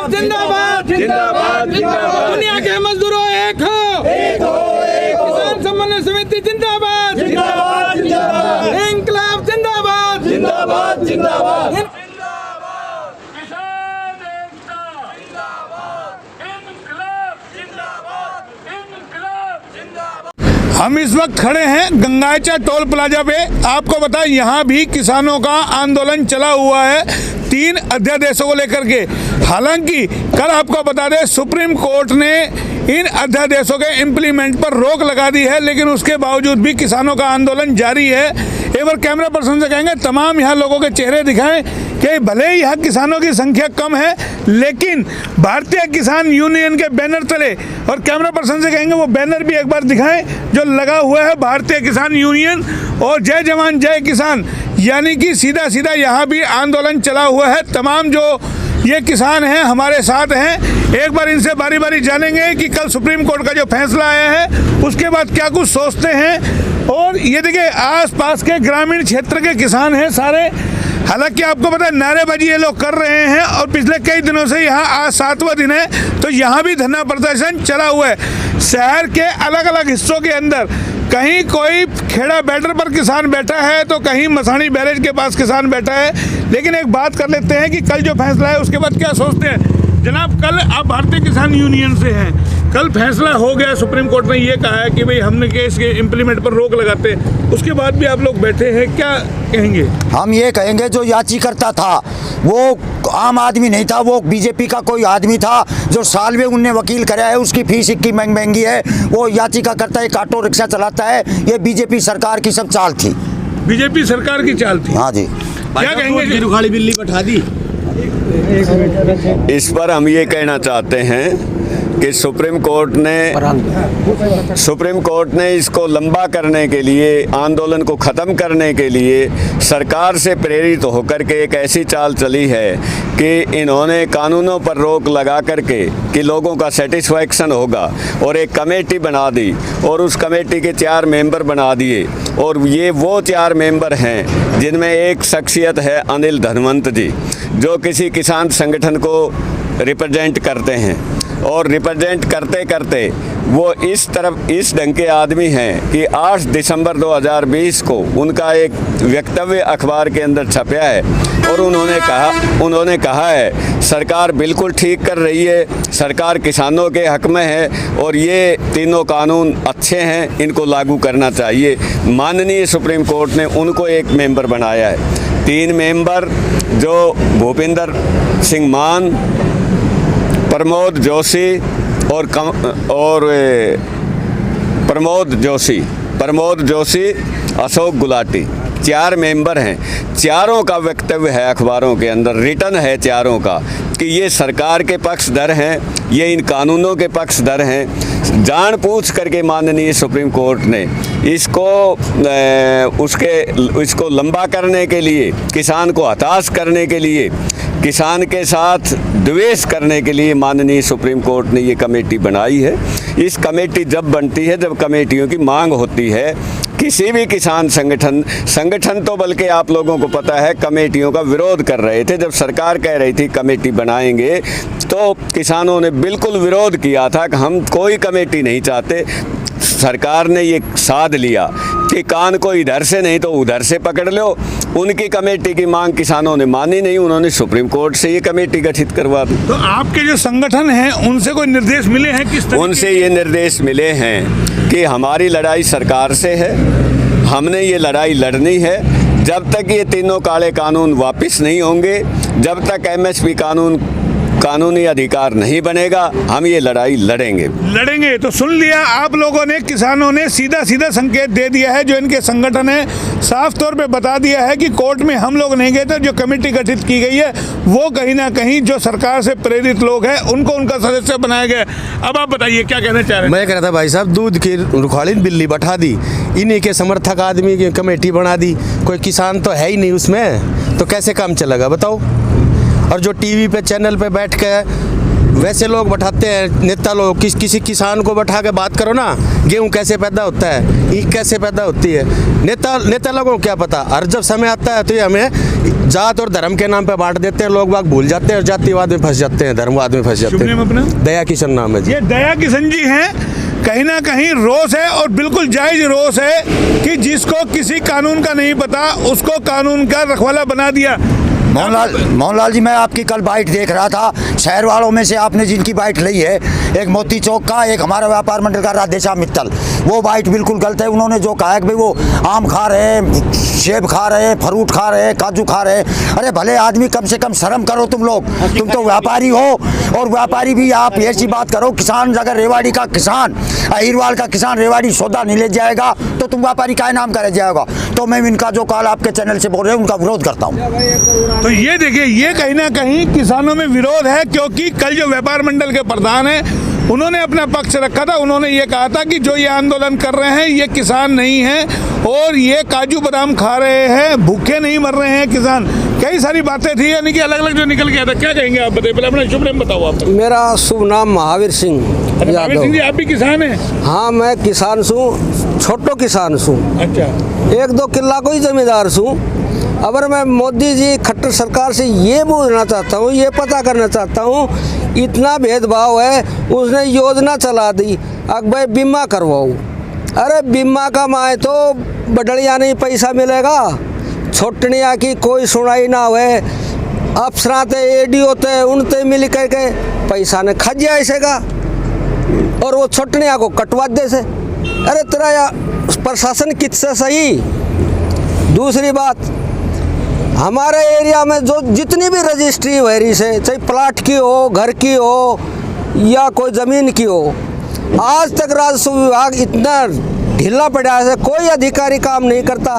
इंकलाब जिंदाबाद जिंदाबाद जिंदाबाद। दुनिया के मजदूरों एक हो, किसान समन्वय समिति जिंदाबाद जिंदाबाद जिंदाबाद। इंकलाब जिंदाबाद जिंदाबाद जिंदाबाद। किसान एकता जिंदाबाद, इंकलाब जिंदाबाद, इंकलाब जिंदाबाद। हम इस वक्त खड़े हैं गंगाचा टोल प्लाजा पे। आपको बताएं यहाँ भी किसानों का आंदोलन चला हुआ है 3 अध्यादेशों को लेकर के। हालांकि कल आपको बता दें सुप्रीम कोर्ट ने इन अध्यादेशों के इम्प्लीमेंट पर रोक लगा दी है, लेकिन उसके बावजूद भी किसानों का आंदोलन जारी है। एक बार कैमरा पर्सन से कहेंगे तमाम यहाँ लोगों के चेहरे दिखाएं कि भले ही यहाँ किसानों की संख्या कम है, लेकिन भारतीय किसान यूनियन के बैनर तले, और कैमरा पर्सन से कहेंगे वो बैनर भी एक बार दिखाएं जो लगा हुआ है भारतीय किसान यूनियन और जय जवान जय किसान, यानी कि सीधा सीधा यहाँ भी आंदोलन चला हुआ है। तमाम जो ये किसान हैं हमारे साथ हैं, एक बार इनसे बारी बारी जानेंगे कि कल सुप्रीम कोर्ट का जो फैसला आया है उसके बाद क्या कुछ सोचते हैं। और ये देखिए आसपास के ग्रामीण क्षेत्र के किसान हैं सारे। हालांकि आपको पता है नारेबाजी ये लोग कर रहे हैं और पिछले कई दिनों से यहाँ आज 7वां दिन है, तो यहाँ भी धरना प्रदर्शन चला हुआ है। शहर के अलग अलग हिस्सों के अंदर कहीं कोई खेड़ा बैटर पर किसान बैठा है तो कहीं मसानी बैरेज के पास किसान बैठा है। लेकिन एक बात कर लेते हैं कि कल जो फैसला है उसके बाद क्या सोचते हैं। जनाब कल आप भारतीय किसान यूनियन से हैं, कल फैसला हो गया, सुप्रीम कोर्ट ने ये कहा है कि भाई हमने केस के इम्प्लीमेंट पर रोक लगाते हैं, उसके बाद भी आप लोग बैठे हैं, क्या कहेंगे? हम ये कहेंगे जो याचिकर्ता था वो आम आदमी नहीं था, वो बीजेपी का कोई आदमी था जो साल में उनने वकील कराया है, उसकी फीस इतनी महंगी है। वो याचिकाकर्ता एक ऑटो रिक्शा चलाता है, ये बीजेपी सरकार की सब चाल थी, बीजेपी सरकार की चाल थी। हाँ जी। क्या कहेंगे? रुखाड़ी बिल्ली बैठा दी। इस पर हम ये कहना चाहते हैं कि सुप्रीम कोर्ट ने इसको लंबा करने के लिए, आंदोलन को ख़त्म करने के लिए सरकार से प्रेरित होकर के एक ऐसी चाल चली है कि इन्होंने कानूनों पर रोक लगा करके कि लोगों का सेटिस्फैक्शन होगा और एक कमेटी बना दी और उस कमेटी के 4 मेंबर बना दिए। और ये वो 4 मेंबर हैं जिनमें एक शख्सियत है अनिल धनवंत जी, जो किसी किसान संगठन को रिप्रेजेंट करते हैं और रिप्रेजेंट करते करते वो इस ढंग के आदमी हैं कि 8 दिसंबर 2020 को उनका एक वक्तव्य अखबार के अंदर छपया है और उन्होंने कहा है सरकार बिल्कुल ठीक कर रही है, सरकार किसानों के हक में है और ये तीनों कानून अच्छे हैं, इनको लागू करना चाहिए। माननीय सुप्रीम कोर्ट ने उनको एक मेंबर बनाया है। 3 मेंबर जो भूपिंदर सिंह मान, प्रमोद जोशी और प्रमोद जोशी, अशोक गुलाटी, 4 मेंबर हैं। चारों का वक्तव्य है अखबारों के अंदर, रिटर्न है चारों का कि ये सरकार के पक्षधर हैं, ये इन कानूनों के पक्षधर हैं। जानबूझ करके माननीय सुप्रीम कोर्ट ने इसको लंबा करने के लिए, किसान को हताश करने के लिए, किसान के साथ द्वेष करने के लिए माननीय सुप्रीम कोर्ट ने ये कमेटी बनाई है। इस कमेटी जब बनती है, जब कमेटियों की मांग होती है, किसी भी किसान संगठन तो बल्कि आप लोगों को पता है कमेटियों का विरोध कर रहे थे। जब सरकार कह रही थी कमेटी बनाएंगे तो किसानों ने बिल्कुल विरोध किया था कि हम कोई कमेटी नहीं चाहते। सरकार ने ये साध लिया कि कान को इधर से नहीं तो उधर से पकड़ लो। उनकी कमेटी की मांग किसानों ने मानी नहीं, उन्होंने सुप्रीम कोर्ट से ये कमेटी गठित करवा दी। तो आपके जो संगठन हैं उनसे कोई निर्देश मिले हैं? किस तरह? उनसे ये निर्देश मिले हैं कि हमारी लड़ाई सरकार से है, हमने ये लड़ाई लड़नी है। जब तक ये तीनों काले कानून वापस नहीं होंगे, जब तक MSP कानूनी अधिकार नहीं बनेगा, हम ये लड़ाई लड़ेंगे। तो सुन लिया आप लोगों ने, किसानों ने सीधा संकेत दे दिया है। जो इनके संगठन है साफ तौर पे बता दिया है कि कोर्ट में हम लोग नहीं गए थे, जो कमेटी गठित की गई है वो कहीं ना कहीं जो सरकार से प्रेरित लोग हैं उनको उनका सदस्य बनाया गया। अब आप बताइए क्या कहना चाह रहे हैं? मैं कह रहा था भाई साहब, दूध की रुखाड़ी बिल्ली बैठा दी, इन्हीं के समर्थक आदमी की कमेटी बना दी। कोई किसान तो है ही नहीं उसमें, तो कैसे काम चलेगा बताओ? और जो टीवी पे चैनल पे बैठ के वैसे लोग बैठाते हैं नेता लोग, किसी किसान को बैठा के बात करो ना, गेहूँ कैसे पैदा होता है, ईख कैसे पैदा होती है, नेता लोगों को क्या पता। और जब समय आता है तो ये हमें जात और धर्म के नाम पे बांट देते हैं, लोग बाग भूल जाते हैं और जातिवाद में फंस जाते हैं, धर्मवाद में फंस जाते शुभ नाम अपना? हैं। दया किशन नाम है जी। ये दया किशन जी हैं। कहीं ना कहीं रोष है और बिल्कुल जायज रोष है कि जिसको किसी कानून का नहीं पता उसको कानून का रखवाला बना दिया। मोहनलाल जी, मैं आपकी कल बाइट देख रहा था। शहर वालों में से आपने जिनकी बाइट ली है, एक मोती चौक का, एक हमारा व्यापार मंडल का राधेश्याम मित्तल, वो बाइट बिल्कुल गलत है। उन्होंने जो कहा है कि भाई वो आम खा रहे हैं, सेब खा रहे हैं, फ्रूट खा रहे हैं, काजू खा रहे हैं। अरे भले आदमी, कम से कम शर्म करो तुम लोग। तुम तो व्यापारी हो, और व्यापारी भी आप ऐसी बात करो, किसान अगर रेवाड़ी का किसान, अहिरवाल का किसान रेवाड़ी सौदा नहीं ले जाएगा तो तुम व्यापारी का नाम करे जाएगा। तो मैं इनका जो कॉल आपके चैनल से बोल रहे हैं उनका विरोध करता हूँ। तो ये देखिए, ये कहीं ना कहीं किसानों में विरोध है, क्योंकि कल जो व्यापार मंडल के प्रधान हैं उन्होंने अपना पक्ष रखा था। उन्होंने ये कहा था कि जो ये आंदोलन कर रहे हैं ये किसान नहीं हैं और ये काजू बादाम खा रहे हैं, भूखे नहीं मर रहे हैं किसान। कई सारी बातें थी, यानी कि अलग अलग जो निकल गया था। क्या कहेंगे आप? बताइए, पहले अपना शुभ नाम बताओ आप। मेरा शुभ नाम महावीर सिंह महावीर सिंह जी, आप भी किसान हैं? हाँ, मैं किसान हूँ, छोटो किसान हूँ। अच्छा, 1-2 किला को ही जमींदार हूँ। अगर मैं मोदी जी खट्टर सरकार से ये पूछना चाहता हूँ, ये पता करना चाहता हूँ, इतना भेदभाव है, उसने योजना चला दी अब भाई बीमा करवाओ। अरे बीमा का माए तो बडड़िया नहीं पैसा मिलेगा, छोटनिया की कोई सुनाई ना हुए, अफसराते एडी होते उनते मिल करके पैसा ने खा जाए ऐसेगा और वो छोटनिया को कटवा दे से। अरे तेरा या प्रशासन किससे सही। दूसरी बात, हमारे एरिया में जो जितनी भी रजिस्ट्री हो रही से, चाहे प्लाट की हो, घर की हो या कोई ज़मीन की हो, आज तक राजस्व विभाग इतना ढीला पड़ा है, कोई अधिकारी काम नहीं करता।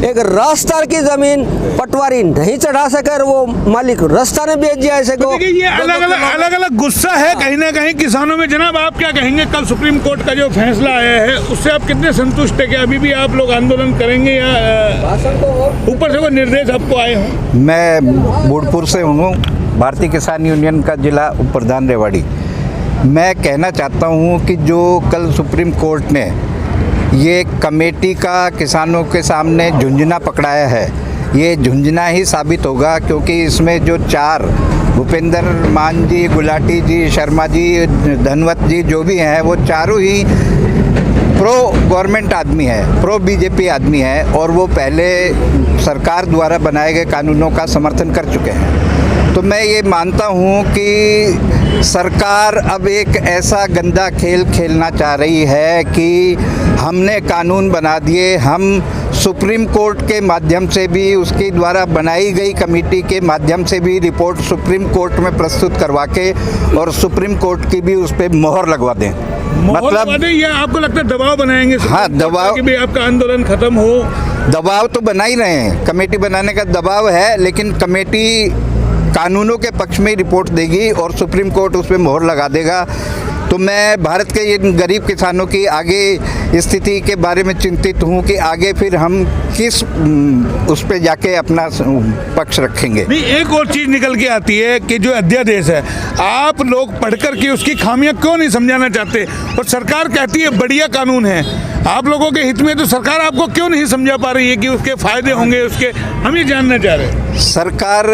एक रास्ता की ज़मीन पटवारी नहीं चढ़ा सके और वो मालिक रास्ता ने बेच दिया ऐसे को। देखिए, ये अलग अलग गुस्सा है कहीं ना कहीं किसानों में। जनाब, आप क्या कहेंगे? कल सुप्रीम कोर्ट का जो फैसला आया है उससे आप कितने संतुष्ट है? कि अभी भी आप लोग आंदोलन करेंगे या ऊपर से कोई निर्देश आपको आए हों? मैं बूढ़पुर से हूँ, भारतीय किसान यूनियन का जिला उप प्रधान रेवाड़ी। मैं कहना चाहता हूँ कि जो कल सुप्रीम कोर्ट ने ये कमेटी का किसानों के सामने झुंझुना पकड़ाया है, ये झुंझुना ही साबित होगा, क्योंकि इसमें जो 4 भूपेंद्र मान जी, गुलाटी जी, शर्मा जी, धनवत जी जो भी हैं, वो चारों ही प्रो गवर्नमेंट आदमी है, प्रो बीजेपी आदमी है और वो पहले सरकार द्वारा बनाए गए कानूनों का समर्थन कर चुके हैं। तो मैं ये मानता हूँ कि सरकार अब एक ऐसा गंदा खेल खेलना चाह रही है कि हमने कानून बना दिए, हम सुप्रीम कोर्ट के माध्यम से भी, उसके द्वारा बनाई गई कमेटी के माध्यम से भी रिपोर्ट सुप्रीम कोर्ट में प्रस्तुत करवा के और सुप्रीम कोर्ट की भी उस पर मोहर लगवा दें। मतलब ये आपको लगता है दबाव बनाएंगे? हाँ, दबाव कि भी आपका आंदोलन खत्म हो। दबाव तो बना ही रहे हैं, कमेटी बनाने का दबाव है, लेकिन कमेटी कानूनों के पक्ष में रिपोर्ट देगी और सुप्रीम कोर्ट उस पर मोहर लगा देगा। तो मैं भारत के इन गरीब किसानों की आगे स्थिति के बारे में चिंतित हूँ कि आगे फिर हम किस उस पे जाके अपना पक्ष रखेंगे। नहीं, एक और चीज़ निकल के आती है कि जो अध्यादेश है, आप लोग पढ़कर के उसकी खामियां क्यों नहीं समझाना चाहते? और सरकार कहती है बढ़िया कानून है, आप लोगों के हित में, तो सरकार आपको क्यों नहीं समझा पा रही है कि उसके फायदे होंगे उसके? हम ये जानना चाह रहे हैं। सरकार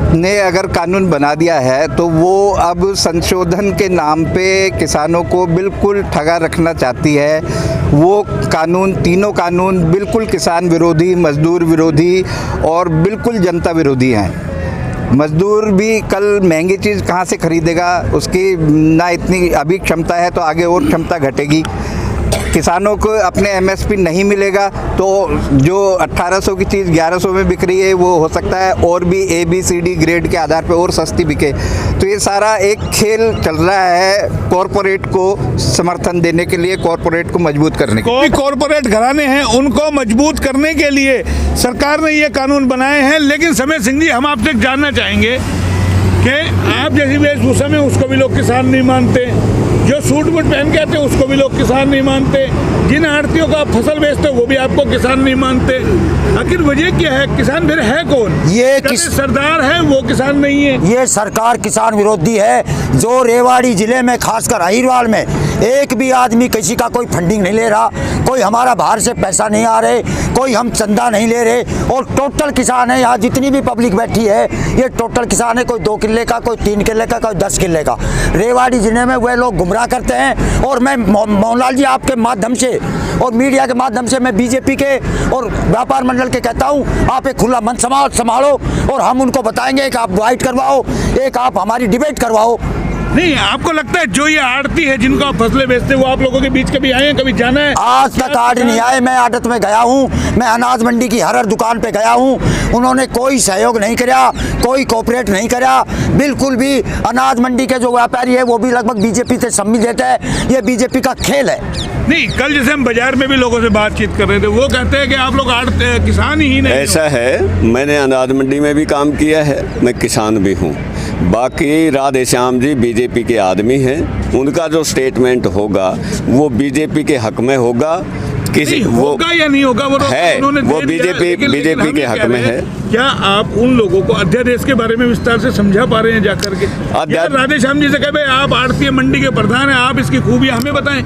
ने अगर कानून बना दिया है तो वो अब संशोधन के नाम पे किसानों को बिल्कुल ठगा रखना चाहती है। वो कानून, तीनों कानून बिल्कुल किसान विरोधी, मजदूर विरोधी और बिल्कुल जनता विरोधी हैं। मजदूर भी कल महंगी चीज़ कहाँ से खरीदेगा, उसकी ना इतनी अभी क्षमता है तो आगे और क्षमता घटेगी। किसानों को अपने एमएसपी नहीं मिलेगा तो जो 1800 की चीज़ 1100 में बिक रही है वो हो सकता है और भी ABCD ग्रेड के आधार पे और सस्ती बिके। तो ये सारा एक खेल चल रहा है कॉरपोरेट को समर्थन देने के लिए, कॉरपोरेट को मजबूत करने के लिए। कॉरपोरेट घराने हैं, उनको मजबूत करने के लिए सरकार ने ये कानून बनाए हैं। लेकिन समय सिंह जी, हम आपसे जानना चाहेंगे कि आप जैसी वेशभूषा में उसको भी लोग किसान नहीं मानते, जो सूट बूट पहन के आते उसको भी लोग किसान नहीं मानते, जिन आड़तियों का आप फसल बेचते हो वो भी आपको किसान नहीं मानते। आखिर वजह क्या है? किसान फिर है कौन? ये सरदार है, वो किसान नहीं है। ये सरकार किसान विरोधी है। जो रेवाड़ी जिले में खासकर अहिरवाल में एक भी आदमी किसी का कोई फंडिंग नहीं ले रहा, कोई हमारा बाहर से पैसा नहीं आ रहे, कोई हम चंदा नहीं ले रहे, और टोटल किसान है। यहाँ जितनी भी पब्लिक बैठी है ये टोटल किसान है, कोई 2 किले का, कोई 3 किले का, कोई 10 किले का। रेवाड़ी जिले में वह लोग गुमराह करते हैं। और मैं मोहनलाल जी आपके माध्यम से और मीडिया के माध्यम से मैं बीजेपी के और व्यापार मंडल के कहता हूँ, आप एक खुला मंच संभालो और हम उनको बताएंगे। एक आप गाइड करवाओ, एक आप हमारी डिबेट करवाओ। नहीं, आपको लगता है जो ये आड़ती है जिनको आप फसलें बेचते हैं वो आप लोगों के बीच कभी आए हैं, कभी जाना है? आज तक आड़ नहीं आए। मैं आड़त में गया हूँ, मैं अनाज मंडी की हर दुकान पे गया हूँ, उन्होंने कोई सहयोग नहीं करा, कोई कोऑपरेट नहीं करा बिल्कुल भी। अनाज मंडी के जो व्यापारी है वो भी लगभग बीजेपी से सम्मिलित है। ये बीजेपी का खेल है। नहीं, कल जैसे हम बाजार में भी लोगों से बातचीत कर रहे थे, वो कहते हैं कि आप लोग किसान ही नहीं। ऐसा है, मैंने अनाज मंडी में भी काम किया है, मैं किसान भी हूँ। बाकी राधे श्याम जी बीजेपी के आदमी हैं, उनका जो स्टेटमेंट होगा वो बीजेपी के हक में होगा। किसी वो होगा या नहीं होगा वो है, वो बीजेपी के हक में है। क्या आप उन लोगों को अध्यादेश के बारे में विस्तार से समझा पा रहे हैं जाकर के? राधे श्याम जी से कहे भाई आप आड़ती मंडी के प्रधान हैं, आप इसकी खूबियां हमें बताएं,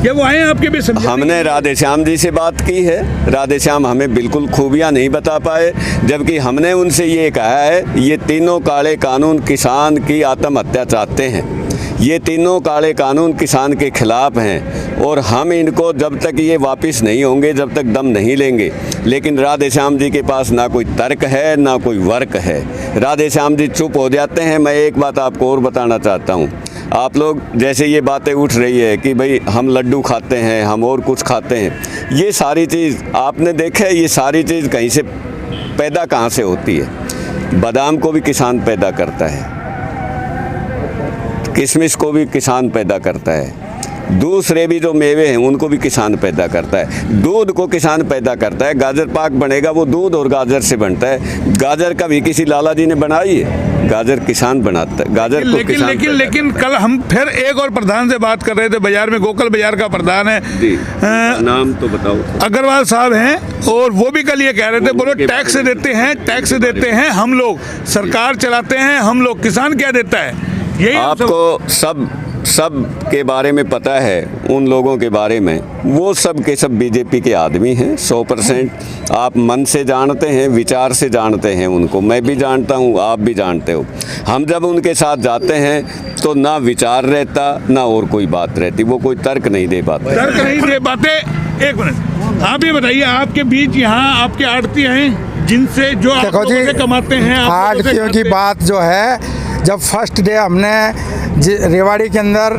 क्या वो आए आपके भी समझा? हमने राधे श्याम जी से बात की है, राधे श्याम हमें बिल्कुल खूबियां नहीं बता पाए, जबकि हमने उनसे ये कहा है ये तीनों काले कानून किसान की आत्महत्या चाहते हैं, ये तीनों काले कानून किसान के खिलाफ हैं और हम इनको जब तक ये वापस नहीं होंगे जब तक दम नहीं लेंगे। लेकिन राधे श्याम जी के पास ना कोई तर्क है ना कोई वर्क है, राधे श्याम जी चुप हो जाते हैं। मैं एक बात आपको और बताना चाहता हूँ, आप लोग जैसे ये बातें उठ रही है कि भाई हम लड्डू खाते हैं, हम और कुछ खाते हैं, ये सारी चीज़ आपने देखा है, ये सारी चीज़ कहीं से पैदा कहाँ से होती है? बादाम को भी किसान पैदा करता है, किशमिश को भी किसान पैदा करता है, दूसरे भी जो मेवे हैं उनको भी किसान पैदा करता है, दूध को किसान पैदा करता है। गाजर पाक बनेगा वो दूध और गाजर से बनता है। गाजर कभी किसी लाला जी ने बनाई है? गाजर किसान बनाता है, गाजर को किसान। लेकिन कल हम फिर एक और प्रधान से बात कर रहे थे बाजार में, गोकल बाजार का प्रधान है जी, नाम तो बताओ। अग्रवाल साहब हैं, और वो भी कल ये कह रहे थे, बोलो टैक्स देते हैं, टैक्स देते हैं हम लोग, सरकार चलाते हैं हम लोग, किसान क्या देता है? यही आपको सब के बारे में पता है, उन लोगों के बारे में, वो सब के सब बीजेपी के आदमी हैं 100%। आप मन से जानते हैं, विचार से जानते हैं उनको, मैं भी जानता हूँ, आप भी जानते हो। हम जब उनके साथ जाते हैं तो ना विचार रहता ना और कोई बात रहती, वो कोई तर्क नहीं दे पाते। एक मिनट, आप ये बताइए, आपके बीच यहाँ आपके आड़ती हैं जिनसे जो आप लोगों से कमाते हैं, आड़तियों की बात जो है, जब फर्स्ट डे हमने रेवाड़ी के अंदर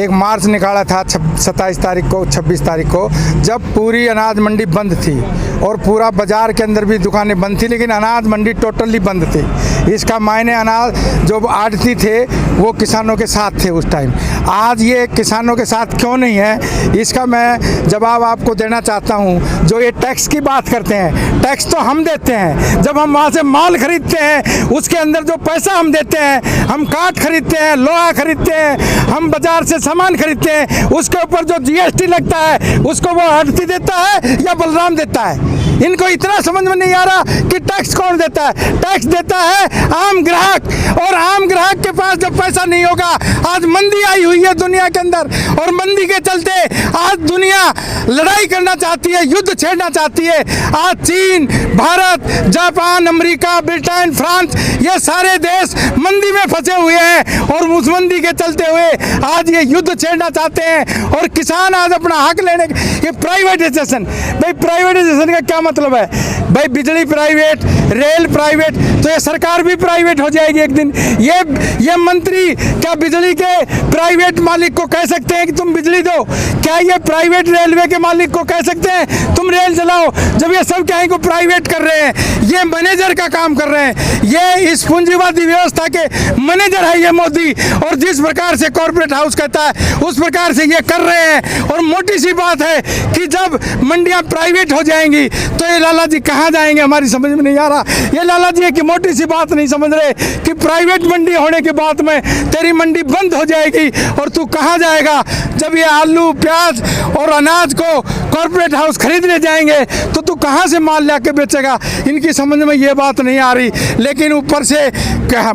एक मार्च निकाला था 27 तारीख को, 26 तारीख को, जब पूरी अनाज मंडी बंद थी और पूरा बाज़ार के अंदर भी दुकानें बंद थी, लेकिन अनाज मंडी टोटली बंद थी। इसका मायने अनाज जो आड़ती थे वो किसानों के साथ थे उस टाइम। आज ये किसानों के साथ क्यों नहीं है, इसका मैं जवाब आपको देना चाहता हूँ। जो ये टैक्स की बात करते हैं, टैक्स तो हम देते हैं, जब हम वहाँ से माल खरीदते हैं उसके अंदर जो पैसा हम देते हैं, हम काठ खरीदते हैं, लोहा खरीदते हैं, हम बाज़ार से सामान खरीदते हैं, उसके ऊपर जो जीएसटी लगता है उसको वो आड़ती देता है या बलराम देता है? इनको इतना समझ में नहीं आ रहा कि टैक्स कौन देता है। टैक्स देता है आम ग्राहक, और आम ग्राहक के पास जब पैसा नहीं होगा, आज मंदी आई हुई है दुनिया के अंदर, और मंदी के चलते आज दुनिया लड़ाई करना चाहती है, युद्ध छेड़ना चाहती है। आज चीन, Bharat, Japan, America, Britain, France, ये सारे देश मंदी में फंसे हुए हैं, और उस मंदी के चलते हुए आज ये युद्ध छेड़ना चाहते हैं। और किसान आज अपना हक लेने के, प्राइवेटाइजेशन, भाई प्राइवेटाइजेशन का क्या मतलब है? भाई बिजली प्राइवेट, रेल प्राइवेट, तो ये सरकार भी प्राइवेट हो जाएगी एक दिन। ये मंत्री क्या बिजली के प्राइवेट मालिक को कह सकते हैं कि तुम बिजली दो? क्या ये प्राइवेट रेलवे के मालिक को कह सकते हैं तुम रेल चलाओ? जब ये सब क्या को प्राइवेट कर रहे हैं, ये मैनेजर का काम कर रहे हैं, ये इस पूंजीवादी व्यवस्था के मैनेजर है ये मोदी। और जिस प्रकार से कॉर्पोरेट हाउस कहता है उस प्रकार से ये कर रहे हैं। और मोटी सी बात है कि जब मंडियां प्राइवेट हो जाएंगी तो ये लाला जी कहाँ जाएंगे, हमारी समझ में नहीं आ रहा। ये लाला जी एक मोटी सी बात नहीं समझ रहे कि प्राइवेट मंडी होने के बाद में तेरी मंडी बंद हो जाएगी और तू कहाँ जाएगा। जब ये आलू प्याज और अनाज को कॉर्पोरेट हाउस खरीदने जाएंगे तो तू कहाँ से माल ला के बेचेगा। इनकी समझ में ये बात नहीं आ रही। लेकिन ऊपर से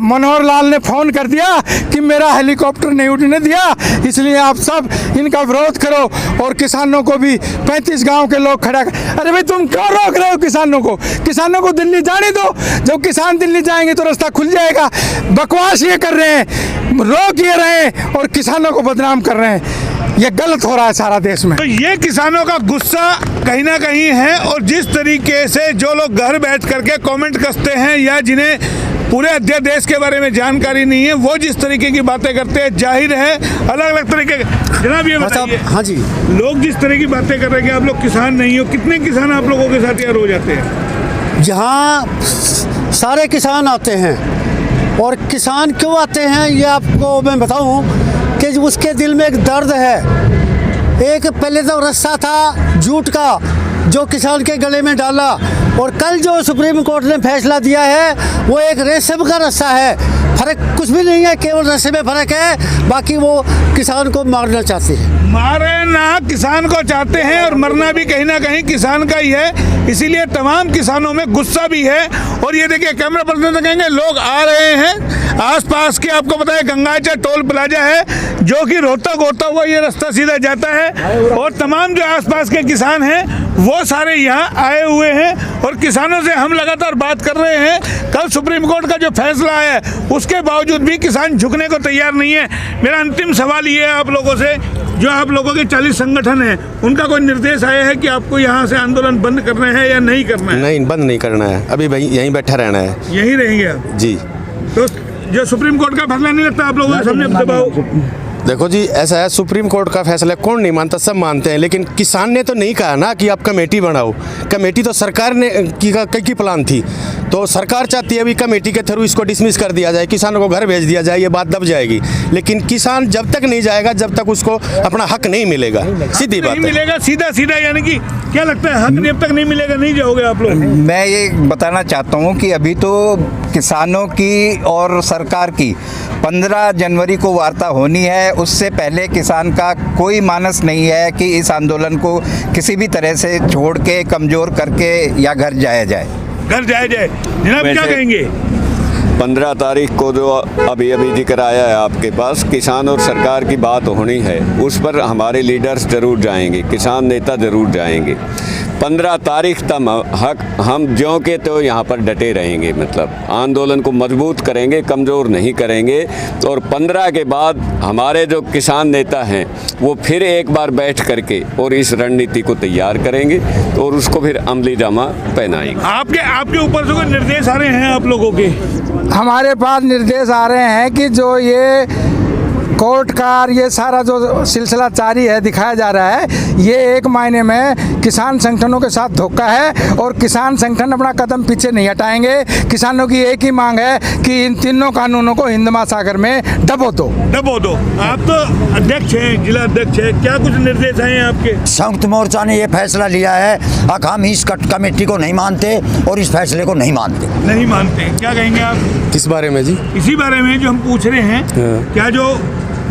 मनोहर लाल ने फ़ोन कर दिया कि मेरा हेलीकॉप्टर नहीं उड़ने दिया, इसलिए आप सब इनका विरोध करो और किसानों को भी 35 गांव के लोग खड़ा अरे भाई तुम क्यों रोक रहे हो किसानों को। किसानों को दिल्ली जाने दो, जब किसान दिल्ली जाएंगे तो रास्ता खुल जाएगा। बकवास ये कर रहे हैं, रोक ये रहे हैं और किसानों को बदनाम कर रहे हैं। ये गलत हो रहा है सारा देश में। तो ये किसानों का गुस्सा कहीं ना कहीं है। और जिस तरीके से जो लोग घर बैठ करके कमेंट कसते हैं या जिन्हें पूरे अध्यादेश के बारे में जानकारी नहीं है, वो जिस तरीके की बातें करते हैं, जाहिर है अलग अलग तरीके के। जनाब ये बताइए, हाँ जी, लोग जिस तरह की बातें कर रहे हैं कि आप लोग किसान नहीं हो, कितने किसान आप लोगों के साथ यहाँ रोज आते हैं? यहाँ सारे किसान आते हैं। और किसान क्यों आते हैं ये आपको मैं बताऊं कि उसके दिल में एक दर्द है। एक पहले तो रस्सा था जूट का जो किसान के गले में डाला, और कल जो सुप्रीम कोर्ट ने फैसला दिया है वो एक रेशम का रस्सा है। फर्क कुछ भी नहीं है, केवल रस्से में फर्क है, बाकी वो किसान को मारना चाहते हैं। मारे ना किसान को चाहते हैं और मरना भी कहीं ना कहीं किसान का ही है। इसीलिए तमाम किसानों में गुस्सा भी है। और ये देखिए कैमरा पर्सन तो कहेंगे लोग आ रहे हैं आसपास के। आपको पता है गंगाचा टोल प्लाजा है जो कि रोहतक होता हुआ ये रास्ता सीधा जाता है। और तमाम जो आसपास के किसान हैं वो सारे यहाँ आए हुए हैं और किसानों से हम लगातार बात कर रहे हैं। कल सुप्रीम कोर्ट का जो फैसला आया है उसके बावजूद भी किसान झुकने को तैयार नहीं है। मेरा अंतिम सवाल ये है आप लोगों से, जो आप लोगों के 40 संगठन हैं उनका कोई निर्देश आया है कि आपको यहाँ से आंदोलन बंद करना है या नहीं करना है? नहीं, बंद नहीं करना है, अभी भाई यहीं बैठा रहना है। यहीं रहेंगे आप जी। तो जो सुप्रीम कोर्ट का फैसला नहीं लगता आप लोगों के सामने दबाव? देखो जी, ऐसा है, सुप्रीम कोर्ट का फैसला कौन नहीं मानता, सब मानते हैं। लेकिन किसान ने तो नहीं कहा ना कि आप कमेटी बनाओ। कमेटी तो सरकार ने की प्लान थी, तो सरकार चाहती है अभी कमेटी के थ्रू इसको डिसमिस कर दिया जाए, किसानों को घर भेज दिया जाए, ये बात दब जाएगी। लेकिन किसान जब तक नहीं जाएगा जब तक उसको अपना हक नहीं मिलेगा। सीधी बात है, मिलेगा सीधा सीधा। यानी कि क्या लगता है, हक जब तक नहीं मिलेगा नहीं जाओगे आप लोग? मैं ये बताना चाहता हूँ कि अभी तो किसानों की और सरकार की 15 जनवरी को वार्ता होनी है। उससे पहले किसान का कोई मानस नहीं है कि इस आंदोलन को किसी भी तरह से छोड़ के, कमज़ोर करके या घर जाया जाए। घर जाया जाए, जनाब क्या कहेंगे? 15 तारीख को जो अभी जिक्र आया है आपके पास, किसान और सरकार की बात होनी है, उस पर हमारे लीडर्स ज़रूर जाएंगे, किसान नेता ज़रूर जाएंगे। 15 तारीख तक हम ज्यों के तो यहाँ पर डटे रहेंगे, मतलब आंदोलन को मजबूत करेंगे, कमज़ोर नहीं करेंगे। और 15 के बाद हमारे जो किसान नेता हैं वो फिर एक बार बैठ करके और इस रणनीति को तैयार करेंगे और उसको फिर अमली जामा पहनाएंगे। आपके ऊपर से कोई निर्देश आ रहे हैं आप लोगों के? हमारे पास निर्देश आ रहे हैं कि जो ये कोर्ट का ये सारा जो सिलसिला जारी है, दिखाया जा रहा है, ये एक मायने में किसान संगठनों के साथ धोखा है और किसान संगठन अपना कदम पीछे नहीं हटाएंगे। किसानों की एक ही मांग है कि इन तीनों कानूनों को हिंद महासागर में दबो दो। आप तो अध्यक्ष हैं, जिला अध्यक्ष हैं, क्या कुछ निर्देश आए हैं आपके? संयुक्त मोर्चा ने ये फैसला लिया है, हम इस कमेटी को नहीं मानते और इस फैसले को नहीं मानते। क्या कहेंगे आप? किस बारे में जी? इसी बारे में जो हम पूछ रहे हैं, क्या जो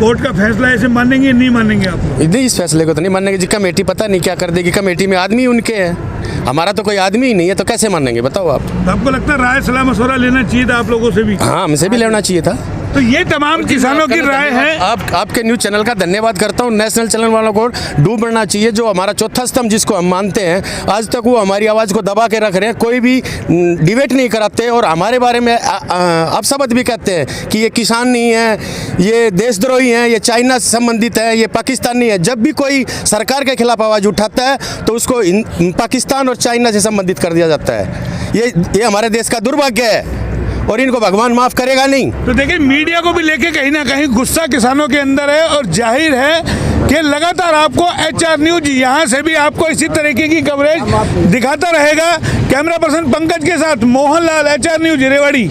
कोर्ट का फैसला ऐसे मानेंगे नहीं मानेंगे आप? नहीं, इस फैसले को तो नहीं मानेंगे जी। कमेटी पता नहीं क्या कर देगी। कमेटी में आदमी उनके हैं, हमारा तो कोई आदमी ही नहीं है, तो कैसे मानेंगे बताओ आप? तो आपको लगता है राय सलाह मशवरा लेना चाहिए था आप लोगों से भी? हाँ, हमसे भी लेना चाहिए था। तो ये तमाम किसानों की राय है। आपके न्यूज़ चैनल का धन्यवाद करता हूँ। नेशनल चैनल वालों को डूबना चाहिए, जो हमारा चौथा स्तंभ जिसको हम मानते हैं, आज तक वो हमारी आवाज़ को दबा के रख रहे हैं, कोई भी डिबेट नहीं कराते और हमारे बारे में अपशब्द भी कहते हैं कि ये किसान नहीं है, ये देशद्रोही हैं, ये चाइना से संबंधित है, ये पाकिस्तानी है। जब भी कोई सरकार के खिलाफ आवाज़ उठाता है तो उसको पाकिस्तान और चाइना से संबंधित कर दिया जाता है। ये हमारे देश का दुर्भाग्य है और इनको भगवान माफ करेगा नहीं। तो देखिए, मीडिया को भी लेके कहीं ना कहीं गुस्सा किसानों के अंदर है और जाहिर है कि लगातार आपको HR न्यूज यहाँ से भी आपको इसी तरीके की कवरेज दिखाता रहेगा। कैमरा पर्सन पंकज के साथ मोहन लाल, HR न्यूज रेवाड़ी।